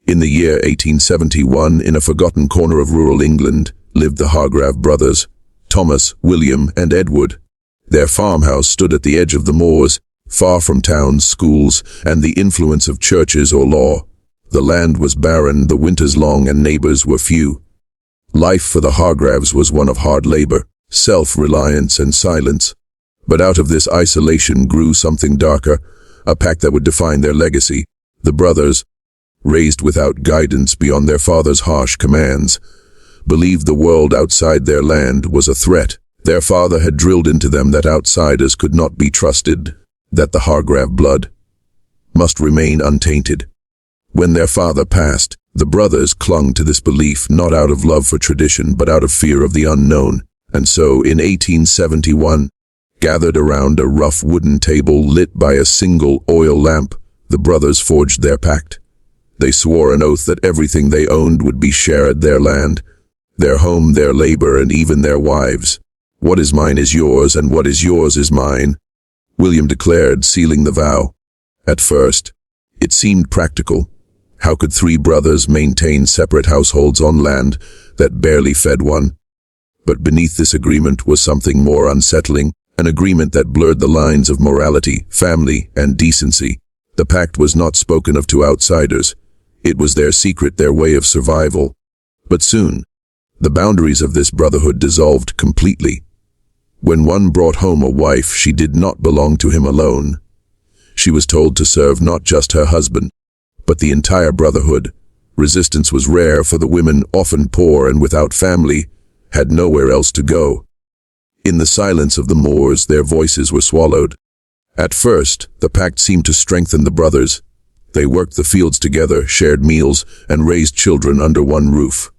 In the year 1871, in a forgotten corner of rural England, lived the Hargrav brothers, Thomas, William, and Edward. Their farmhouse stood at the edge of the moors, far from towns, schools, and the influence of churches or law. The land was barren, the winters long, and neighbors were few. Life for the Hargravs was one of hard labor, self-reliance, and silence. But out of this isolation grew something darker, a pact that would define their legacy. The brothers, raised without guidance beyond their father's harsh commands, believed the world outside their land was a threat. Their father had drilled into them that outsiders could not be trusted, that the Hargrav blood must remain untainted. When their father passed, the brothers clung to this belief not out of love for tradition but out of fear of the unknown, and so in 1871, gathered around a rough wooden table lit by a single oil lamp, the brothers forged their pact. They swore an oath that everything they owned would be shared, their land, their home, their labor, and even their wives. "What is mine is yours, and what is yours is mine," William declared, sealing the vow. At first, it seemed practical. How could three brothers maintain separate households on land that barely fed one? But beneath this agreement was something more unsettling, an agreement that blurred the lines of morality, family, and decency. The pact was not spoken of to outsiders. It was their secret, their way of survival. But soon, the boundaries of this brotherhood dissolved completely. When one brought home a wife, she did not belong to him alone. She was told to serve not just her husband, but the entire brotherhood. Resistance was rare, for the women, often poor and without family, had nowhere else to go. In the silence of the moors, their voices were swallowed. At first, the pact seemed to strengthen the brothers. They worked the fields together, shared meals, and raised children under one roof.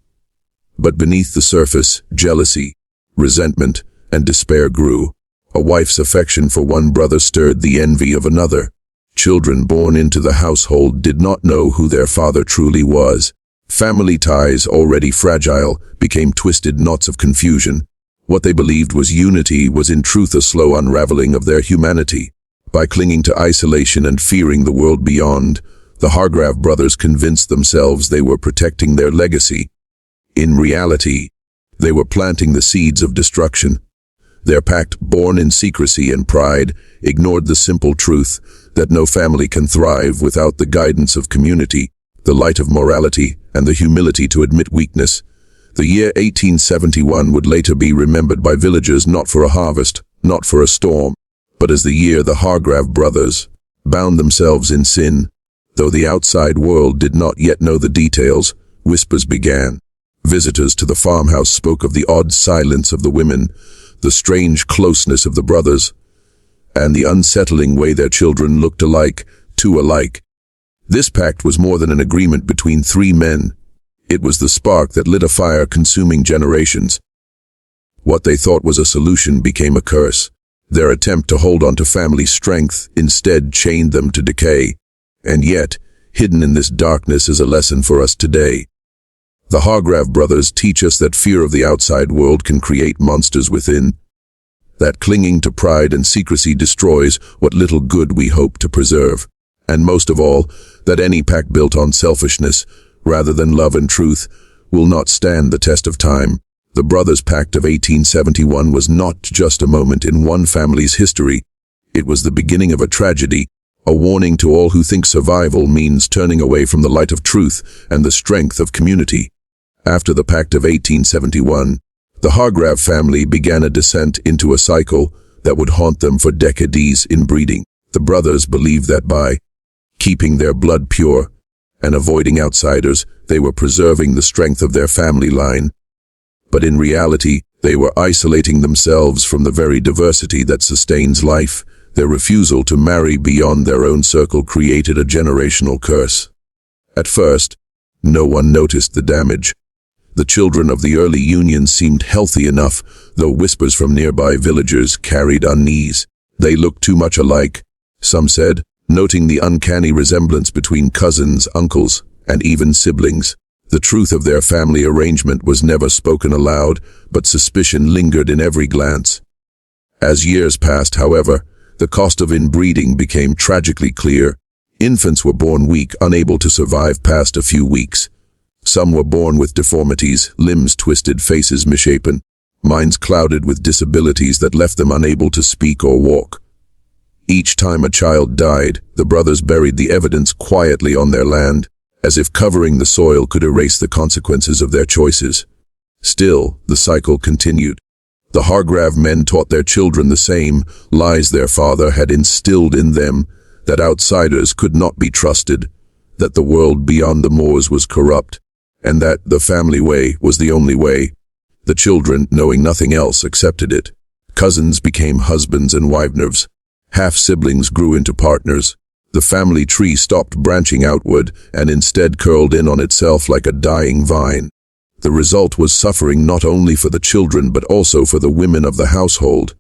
But beneath the surface, jealousy, resentment, and despair grew. A wife's affection for one brother stirred the envy of another. Children born into the household did not know who their father truly was. Family ties, already fragile, became twisted knots of confusion. What they believed was unity was in truth a slow unraveling of their humanity. By clinging to isolation and fearing the world beyond, the Hargrav brothers convinced themselves they were protecting their legacy. In reality, they were planting the seeds of destruction. Their pact, born in secrecy and pride, ignored the simple truth that no family can thrive without the guidance of community, the light of morality, and the humility to admit weakness. The year 1871 would later be remembered by villagers not for a harvest, not for a storm, but as the year the Hargrav brothers bound themselves in sin. Though the outside world did not yet know the details, whispers began. Visitors to the farmhouse spoke of the odd silence of the women, the strange closeness of the brothers, and the unsettling way their children looked alike, too alike. This pact was more than an agreement between three men. It was the spark that lit a fire consuming generations. What they thought was a solution became a curse. Their attempt to hold on to family strength instead chained them to decay. And yet, hidden in this darkness is a lesson for us today. The Hargrav brothers teach us that fear of the outside world can create monsters within, that clinging to pride and secrecy destroys what little good we hope to preserve, and most of all, that any pact built on selfishness, rather than love and truth, will not stand the test of time. The Brothers' Pact of 1871 was not just a moment in one family's history. It was the beginning of a tragedy, a warning to all who think survival means turning away from the light of truth and the strength of community. After the Pact of 1871, the Hargrav family began a descent into a cycle that would haunt them for decades in breeding. The brothers believed that by keeping their blood pure and avoiding outsiders, they were preserving the strength of their family line. But in reality, they were isolating themselves from the very diversity that sustains life. Their refusal to marry beyond their own circle created a generational curse. At first, no one noticed the damage. The children of the early union seemed healthy enough, though whispers from nearby villagers carried unease. They looked too much alike, some said, noting the uncanny resemblance between cousins, uncles, and even siblings. The truth of their family arrangement was never spoken aloud, but suspicion lingered in every glance. As years passed, however, the cost of inbreeding became tragically clear. Infants were born weak, unable to survive past a few weeks. Some were born with deformities, limbs twisted, faces misshapen, minds clouded with disabilities that left them unable to speak or walk. Each time a child died, the brothers buried the evidence quietly on their land, as if covering the soil could erase the consequences of their choices. Still, the cycle continued. The Hargrav men taught their children the same lies their father had instilled in them, that outsiders could not be trusted, that the world beyond the moors was corrupt, and that the family way was the only way. The children, knowing nothing else, accepted it. Cousins became husbands and wives. Half-siblings grew into partners. The family tree stopped branching outward and instead curled in on itself like a dying vine. The result was suffering not only for the children but also for the women of the household.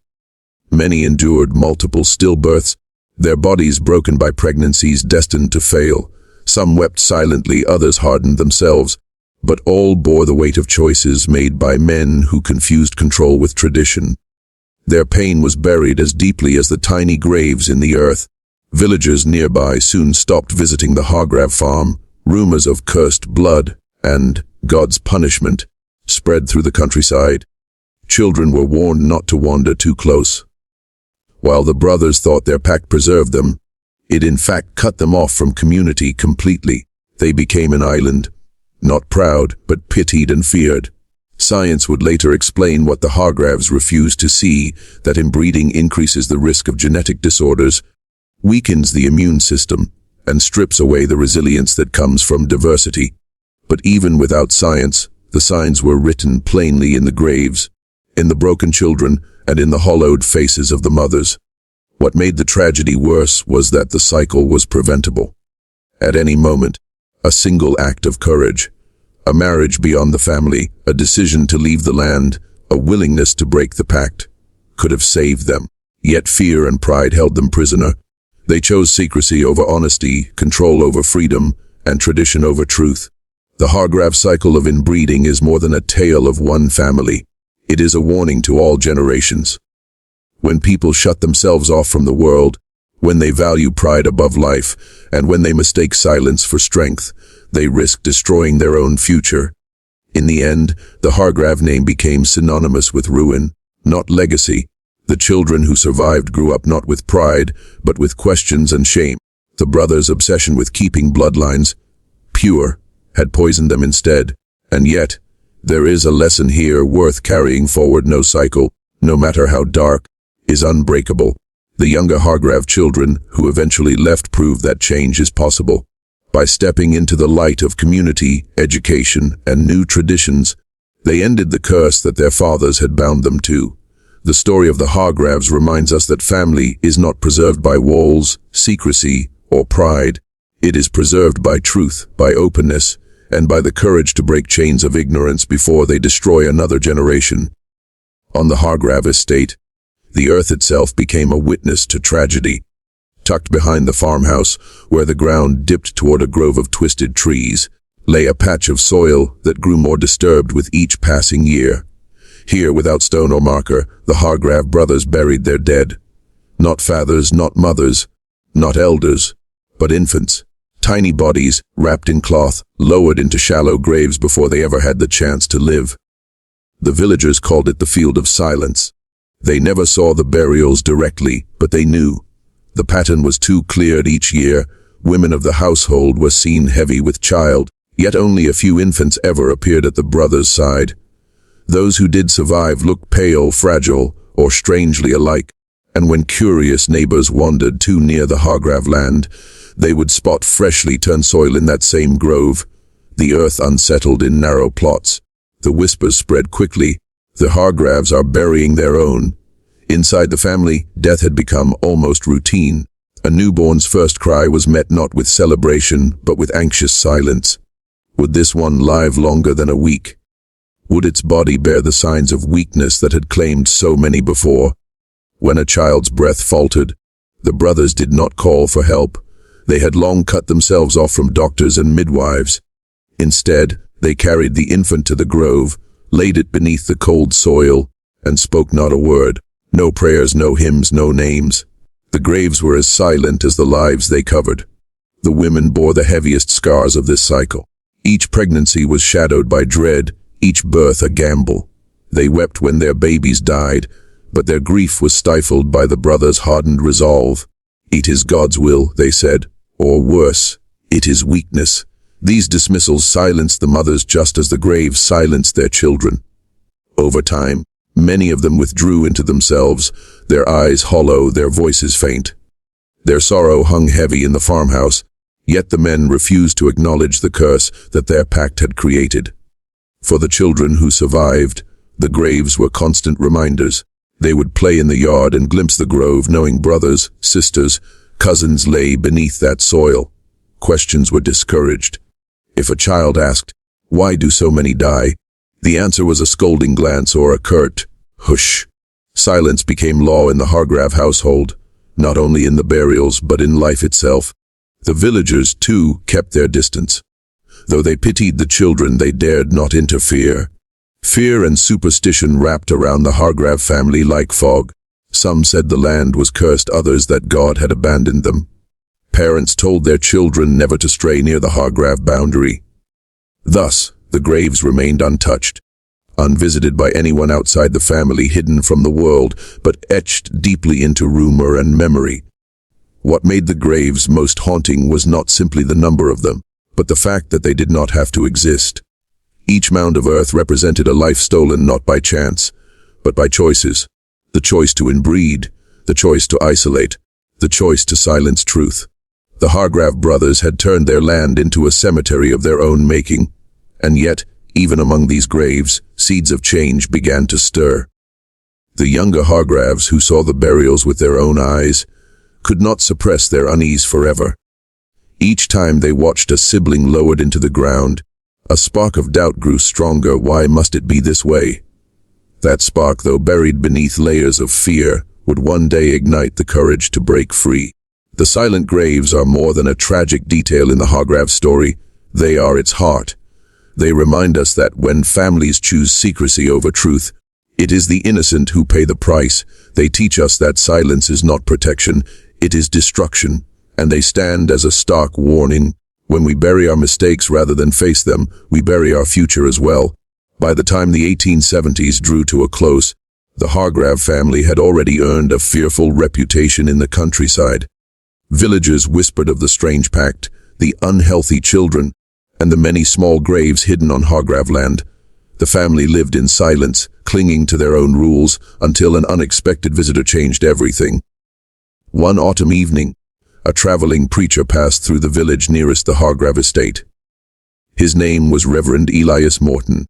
Many endured multiple stillbirths, their bodies broken by pregnancies destined to fail. Some wept silently, others hardened themselves, but all bore the weight of choices made by men who confused control with tradition. Their pain was buried as deeply as the tiny graves in the earth. Villagers nearby soon stopped visiting the Hargrav farm. Rumors of cursed blood and God's punishment spread through the countryside. Children were warned not to wander too close. While the brothers thought their pact preserved them, it in fact cut them off from community completely. They became an island, not proud, but pitied and feared. Science would later explain what the Hargravs refused to see, that inbreeding increases the risk of genetic disorders, weakens the immune system, and strips away the resilience that comes from diversity. But even without science, the signs were written plainly in the graves, in the broken children, and in the hollowed faces of the mothers. What made the tragedy worse was that the cycle was preventable. At any moment, a single act of courage, a marriage beyond the family, a decision to leave the land, a willingness to break the pact, could have saved them. Yet fear and pride held them prisoner. They chose secrecy over honesty, control over freedom, and tradition over truth. The Hargrav cycle of inbreeding is more than a tale of one family. It is a warning to all generations. When people shut themselves off from the world, when they value pride above life, and when they mistake silence for strength, they risk destroying their own future. In the end, the Hargrav name became synonymous with ruin, not legacy. The children who survived grew up not with pride, but with questions and shame. The brothers' obsession with keeping bloodlines pure had poisoned them instead. And yet, there is a lesson here worth carrying forward. No cycle, no matter how dark, is unbreakable. The younger Hargrav children who eventually left proved that change is possible. By stepping into the light of community, education, and new traditions, they ended the curse that their fathers had bound them to. The story of the Hargravs reminds us that family is not preserved by walls, secrecy, or pride. It is preserved by truth, by openness, and by the courage to break chains of ignorance before they destroy another generation. On the Hargrav estate, the earth itself became a witness to tragedy. Tucked behind the farmhouse, where the ground dipped toward a grove of twisted trees, lay a patch of soil that grew more disturbed with each passing year. Here, without stone or marker, the Hargrav brothers buried their dead. Not fathers, not mothers, not elders, but infants. Tiny bodies, wrapped in cloth, lowered into shallow graves before they ever had the chance to live. The villagers called it the Field of Silence. They never saw the burials directly, but they knew. The pattern was too clear each year. Women of the household were seen heavy with child, yet only a few infants ever appeared at the brothers' side. Those who did survive looked pale, fragile, or strangely alike, and when curious neighbors wandered too near the Hargrav land, they would spot freshly turned soil in that same grove, the earth unsettled in narrow plots. The whispers spread quickly. The Hargravs are burying their own. Inside the family, death had become almost routine. A newborn's first cry was met not with celebration, but with anxious silence. Would this one live longer than a week? Would its body bear the signs of weakness that had claimed so many before? When a child's breath faltered, the brothers did not call for help. They had long cut themselves off from doctors and midwives. Instead, they carried the infant to the grove, laid it beneath the cold soil, and spoke not a word. No prayers, no hymns, no names. The graves were as silent as the lives they covered. The women bore the heaviest scars of this cycle. Each pregnancy was shadowed by dread, each birth a gamble. They wept when their babies died, but their grief was stifled by the brothers' hardened resolve. "It is God's will," they said, or worse, "it is weakness." These dismissals silenced the mothers just as the graves silenced their children. Over time, many of them withdrew into themselves, their eyes hollow, their voices faint. Their sorrow hung heavy in the farmhouse, yet the men refused to acknowledge the curse that their pact had created. For the children who survived, the graves were constant reminders. They would play in the yard and glimpse the grove, knowing brothers, sisters, cousins lay beneath that soil. Questions were discouraged. If a child asked, "Why do so many die?" the answer was a scolding glance or a curt, "Hush." Silence became law in the Hargrav household, not only in the burials but in life itself. The villagers, too, kept their distance. Though they pitied the children, they dared not interfere. Fear and superstition wrapped around the Hargrav family like fog. Some said the land was cursed, others that God had abandoned them. Parents told their children never to stray near the Hargrav boundary. Thus, the graves remained untouched, unvisited by anyone outside the family, hidden from the world, but etched deeply into rumor and memory. What made the graves most haunting was not simply the number of them, but the fact that they did not have to exist. Each mound of earth represented a life stolen not by chance, but by choices. The choice to inbreed, the choice to isolate, the choice to silence truth. The Hargrav brothers had turned their land into a cemetery of their own making, and yet, even among these graves, seeds of change began to stir. The younger Hargravs, who saw the burials with their own eyes, could not suppress their unease forever. Each time they watched a sibling lowered into the ground, a spark of doubt grew stronger. Why must it be this way? That spark, though buried beneath layers of fear, would one day ignite the courage to break free. The silent graves are more than a tragic detail in the Hargrav story. They are its heart. They remind us that when families choose secrecy over truth, it is the innocent who pay the price. They teach us that silence is not protection, it is destruction, and they stand as a stark warning. When we bury our mistakes rather than face them, we bury our future as well. By the time the 1870s drew to a close, the Hargrav family had already earned a fearful reputation in the countryside. Villagers whispered of the strange pact, the unhealthy children, and the many small graves hidden on Hargrav land. The family lived in silence, clinging to their own rules, until an unexpected visitor changed everything. One autumn evening, a traveling preacher passed through the village nearest the Hargrav estate. His name was Reverend Elias Morton,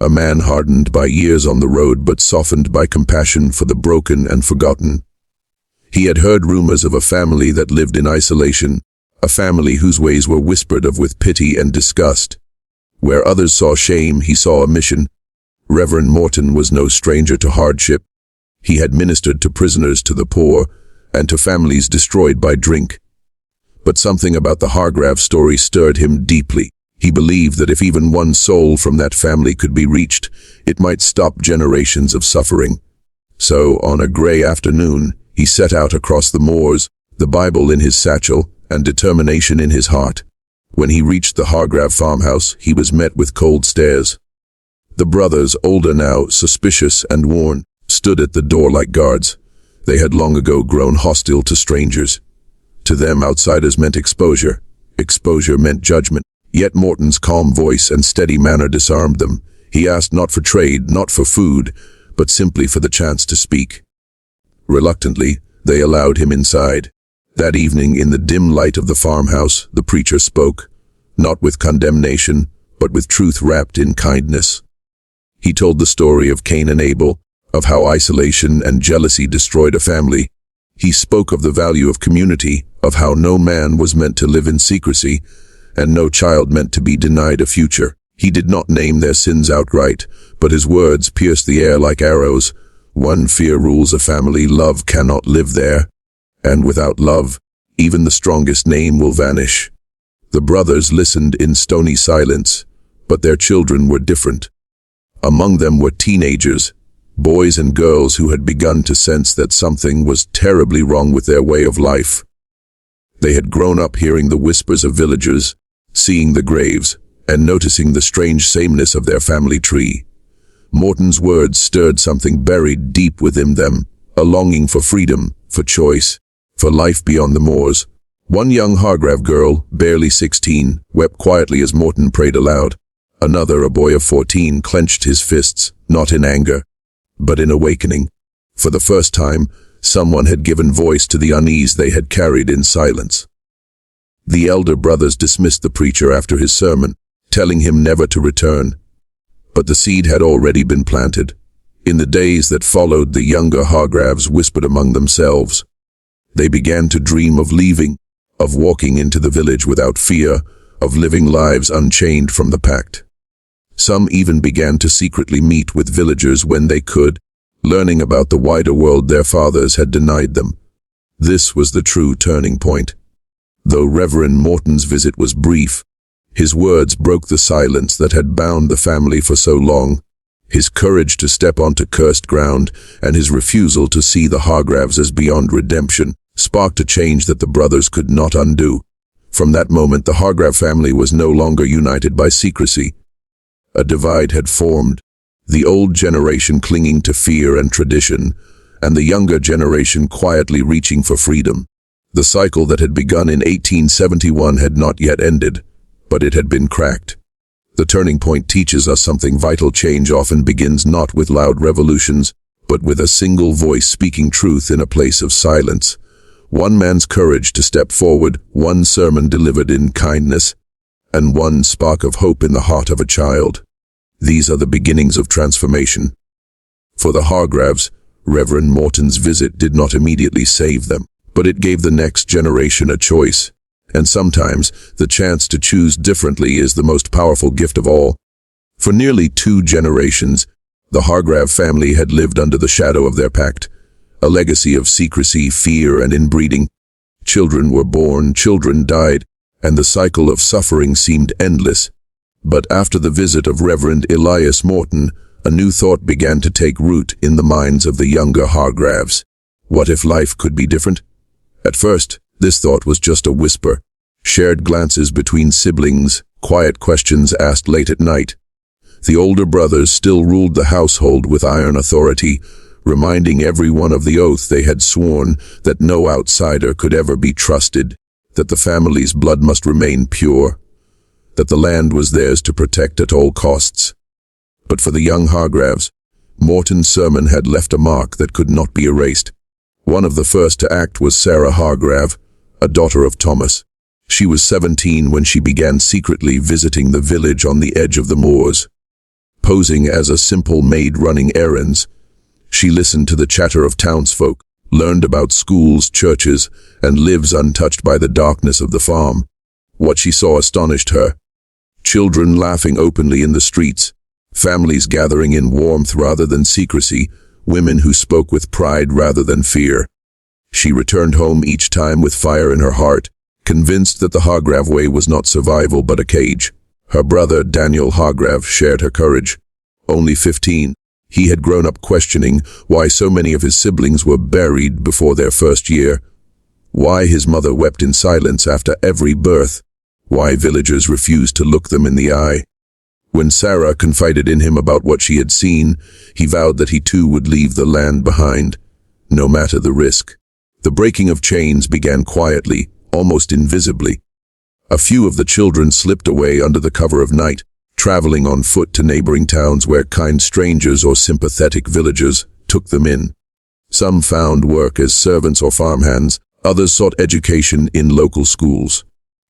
a man hardened by years on the road but softened by compassion for the broken and forgotten. He had heard rumors of a family that lived in isolation, a family whose ways were whispered of with pity and disgust. Where others saw shame, he saw a mission. Reverend Morton was no stranger to hardship. He had ministered to prisoners, to the poor, and to families destroyed by drink. But something about the Hargrav story stirred him deeply. He believed that if even one soul from that family could be reached, it might stop generations of suffering. So, on a gray afternoon, he set out across the moors, the Bible in his satchel and determination in his heart. When he reached the Hargrav farmhouse, he was met with cold stares. The brothers, older now, suspicious and worn, stood at the door like guards. They had long ago grown hostile to strangers. To them, outsiders meant exposure. Exposure meant judgment. Yet Morton's calm voice and steady manner disarmed them. He asked not for trade, not for food, but simply for the chance to speak. Reluctantly, they allowed him inside. That evening, in the dim light of the farmhouse, the preacher spoke, not with condemnation, but with truth wrapped in kindness. He told the story of Cain and Abel, of how isolation and jealousy destroyed a family. He spoke of the value of community, of how no man was meant to live in secrecy, and no child meant to be denied a future. He did not name their sins outright, but his words pierced the air like arrows. One fear rules a family: love cannot live there. And without love, even the strongest name will vanish. The brothers listened in stony silence, but their children were different. Among them were teenagers, boys and girls who had begun to sense that something was terribly wrong with their way of life. They had grown up hearing the whispers of villagers, seeing the graves, and noticing the strange sameness of their family tree. Morton's words stirred something buried deep within them, a longing for freedom, for choice, for life beyond the moors. One young Hargrav girl, barely 16, wept quietly as Morton prayed aloud. Another, a boy of 14, clenched his fists, not in anger, but in awakening. For the first time, someone had given voice to the unease they had carried in silence. The elder brothers dismissed the preacher after his sermon, telling him never to return. But the seed had already been planted. In the days that followed, the younger Hargravs whispered among themselves. They began to dream of leaving, of walking into the village without fear, of living lives unchained from the Pact. Some even began to secretly meet with villagers when they could, learning about the wider world their fathers had denied them. This was the true turning point. Though Reverend Morton's visit was brief, his words broke the silence that had bound the family for so long. His courage to step onto cursed ground and his refusal to see the Hargravs as beyond redemption sparked a change that the brothers could not undo. From that moment, the Hargrav family was no longer united by secrecy. A divide had formed, the old generation clinging to fear and tradition, and the younger generation quietly reaching for freedom. The cycle that had begun in 1871 had not yet ended, but it had been cracked. The turning point teaches us something vital. Change often begins not with loud revolutions, but with a single voice speaking truth in a place of silence. One man's courage to step forward, one sermon delivered in kindness, and one spark of hope in the heart of a child. These are the beginnings of transformation. For the Hargravs, Reverend Morton's visit did not immediately save them, but it gave the next generation a choice. And sometimes, the chance to choose differently is the most powerful gift of all. For nearly 2 generations, the Hargrav family had lived under the shadow of their pact, a legacy of secrecy, fear, and inbreeding. Children were born, children died, and the cycle of suffering seemed endless. But after the visit of Reverend Elias Morton, a new thought began to take root in the minds of the younger Hargravs. What if life could be different? At first, this thought was just a whisper, shared glances between siblings, quiet questions asked late at night. The older brothers still ruled the household with iron authority, reminding everyone of the oath they had sworn that no outsider could ever be trusted, that the family's blood must remain pure, that the land was theirs to protect at all costs. But for the young Hargravs, Morton's sermon had left a mark that could not be erased. One of the first to act was Sarah Hargrav, a daughter of Thomas. She was 17 when she began secretly visiting the village on the edge of the moors. Posing as a simple maid running errands, she listened to the chatter of townsfolk, learned about schools, churches, and lives untouched by the darkness of the farm. What she saw astonished her. Children laughing openly in the streets, families gathering in warmth rather than secrecy, women who spoke with pride rather than fear. She returned home each time with fire in her heart, convinced that the Hargrav way was not survival but a cage. Her brother, Daniel Hargrav, shared her courage. Only 15, he had grown up questioning why so many of his siblings were buried before their first year, why his mother wept in silence after every birth, why villagers refused to look them in the eye. When Sarah confided in him about what she had seen, he vowed that he too would leave the land behind, no matter the risk. The breaking of chains began quietly, almost invisibly. A few of the children slipped away under the cover of night, traveling on foot to neighboring towns where kind strangers or sympathetic villagers took them in. Some found work as servants or farmhands, others sought education in local schools.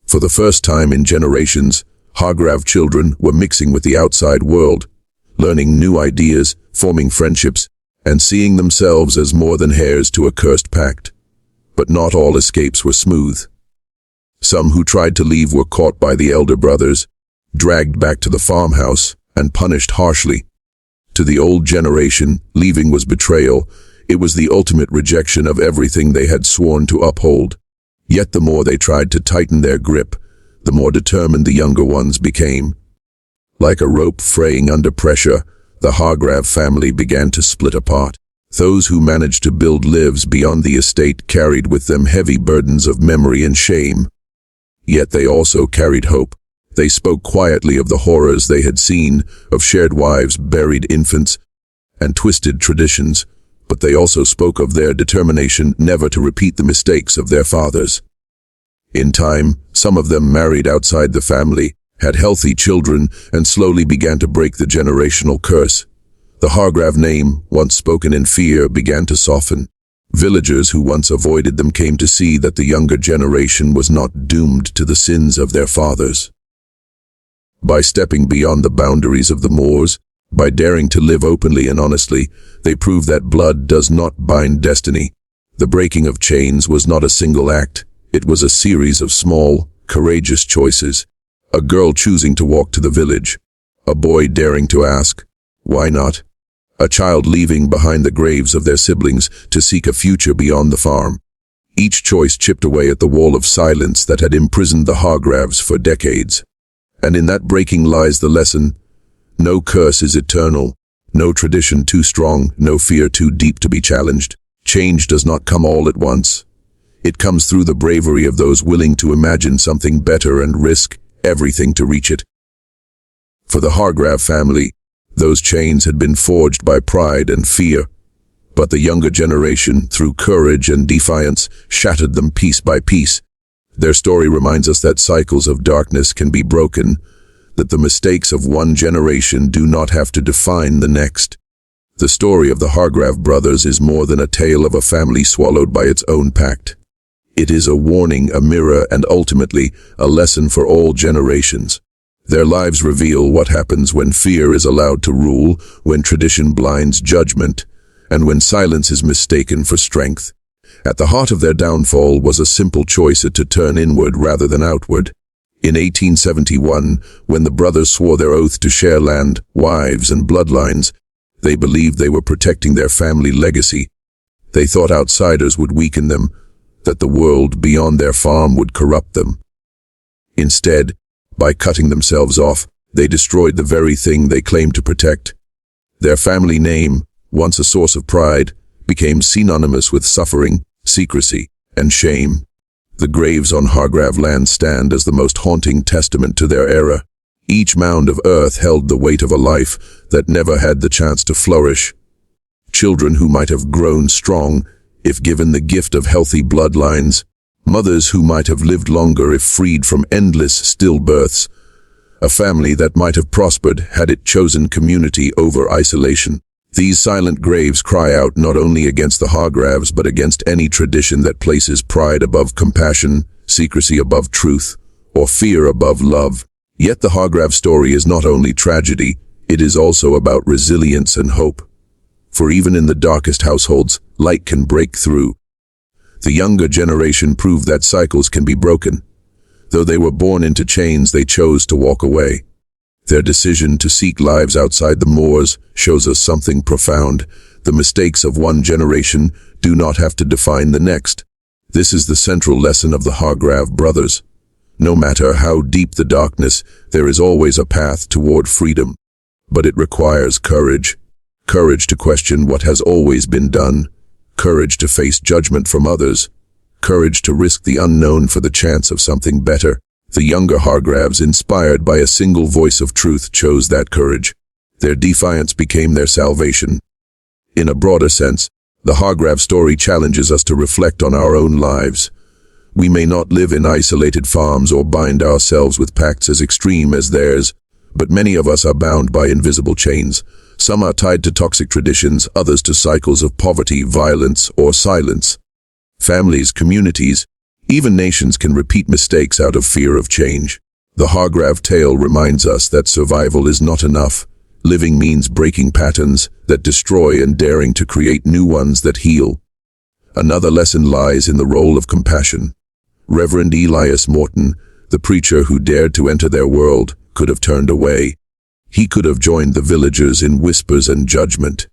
For the first time in generations, Hargrav children were mixing with the outside world, learning new ideas, forming friendships, and seeing themselves as more than heirs to a cursed pact. But not all escapes were smooth. Some who tried to leave were caught by the elder brothers, dragged back to the farmhouse, and punished harshly. To the old generation, leaving was betrayal. It was the ultimate rejection of everything they had sworn to uphold. Yet the more they tried to tighten their grip, the more determined the younger ones became. Like a rope fraying under pressure, the Hargrav family began to split apart. Those who managed to build lives beyond the estate carried with them heavy burdens of memory and shame. Yet they also carried hope. They spoke quietly of the horrors they had seen, of shared wives, buried infants, and twisted traditions, but they also spoke of their determination never to repeat the mistakes of their fathers. In time, some of them married outside the family, had healthy children, and slowly began to break the generational curse. The Hargrav name, once spoken in fear, began to soften. Villagers who once avoided them came to see that the younger generation was not doomed to the sins of their fathers. By stepping beyond the boundaries of the moors, by daring to live openly and honestly, they proved that blood does not bind destiny. The breaking of chains was not a single act. It was a series of small, courageous choices. A girl choosing to walk to the village. A boy daring to ask, "Why not?" A child leaving behind the graves of their siblings to seek a future beyond the farm. Each choice chipped away at the wall of silence that had imprisoned the Hargravs for decades. And in that breaking lies the lesson: no curse is eternal, no tradition too strong, no fear too deep to be challenged. Change does not come all at once. It comes through the bravery of those willing to imagine something better and risk everything to reach it. For the Hargrav family, those chains had been forged by pride and fear, but the younger generation, through courage and defiance, shattered them piece by piece. Their story reminds us that cycles of darkness can be broken, that the mistakes of one generation do not have to define the next. The story of the Hargrav brothers is more than a tale of a family swallowed by its own pact. It is a warning, a mirror, and ultimately a lesson for all generations. Their lives reveal what happens when fear is allowed to rule, when tradition blinds judgment, and when silence is mistaken for strength. At the heart of their downfall was a simple choice to turn inward rather than outward. In 1871, when the brothers swore their oath to share land, wives, and bloodlines, they believed they were protecting their family legacy. They thought outsiders would weaken them, that the world beyond their farm would corrupt them. Instead, by cutting themselves off, they destroyed the very thing they claimed to protect. Their family name, once a source of pride, became synonymous with suffering, secrecy, and shame. The graves on Hargrav land stand as the most haunting testament to their era. Each mound of earth held the weight of a life that never had the chance to flourish. Children who might have grown strong if given the gift of healthy bloodlines. Mothers who might have lived longer if freed from endless stillbirths. A family that might have prospered had it chosen community over isolation. These silent graves cry out not only against the Hargravs but against any tradition that places pride above compassion, secrecy above truth, or fear above love. Yet the Hargrav story is not only tragedy, it is also about resilience and hope. For even in the darkest households, light can break through. The younger generation proved that cycles can be broken. Though they were born into chains, they chose to walk away. Their decision to seek lives outside the moors shows us something profound. The mistakes of one generation do not have to define the next. This is the central lesson of the Hargrav brothers. No matter how deep the darkness, there is always a path toward freedom. But it requires courage. Courage to question what has always been done. Courage to face judgment from others. Courage to risk the unknown for the chance of something better. The younger Hargravs, inspired by a single voice of truth, chose that courage. Their defiance became their salvation. In a broader sense, the Hargrav story challenges us to reflect on our own lives. We may not live in isolated farms or bind ourselves with pacts as extreme as theirs, but many of us are bound by invisible chains. Some are tied to toxic traditions, others to cycles of poverty, violence, or silence. Families, communities, even nations can repeat mistakes out of fear of change. The Hargrav tale reminds us that survival is not enough. Living means breaking patterns that destroy and daring to create new ones that heal. Another lesson lies in the role of compassion. Reverend Elias Morton, the preacher who dared to enter their world, could have turned away. He could have joined the villagers in whispers and judgment.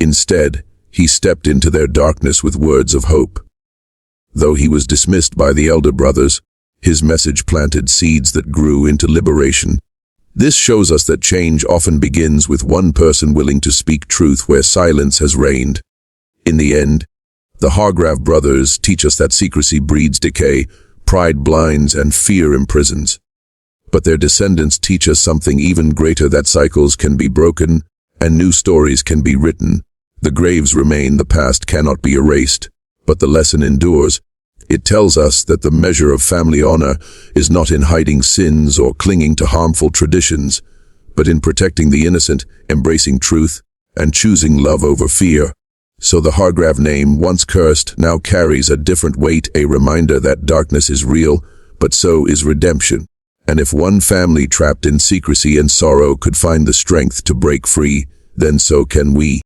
Instead, he stepped into their darkness with words of hope. Though he was dismissed by the elder brothers, his message planted seeds that grew into liberation. This shows us that change often begins with one person willing to speak truth where silence has reigned. In the end, the Hargrav brothers teach us that secrecy breeds decay, pride blinds, and fear imprisons. But their descendants teach us something even greater, that cycles can be broken and new stories can be written. The graves remain, the past cannot be erased, but the lesson endures. It tells us that the measure of family honor is not in hiding sins or clinging to harmful traditions, but in protecting the innocent, embracing truth, and choosing love over fear. So the Hargrav name, once cursed, now carries a different weight, a reminder that darkness is real, but so is redemption. And if one family trapped in secrecy and sorrow could find the strength to break free, then so can we.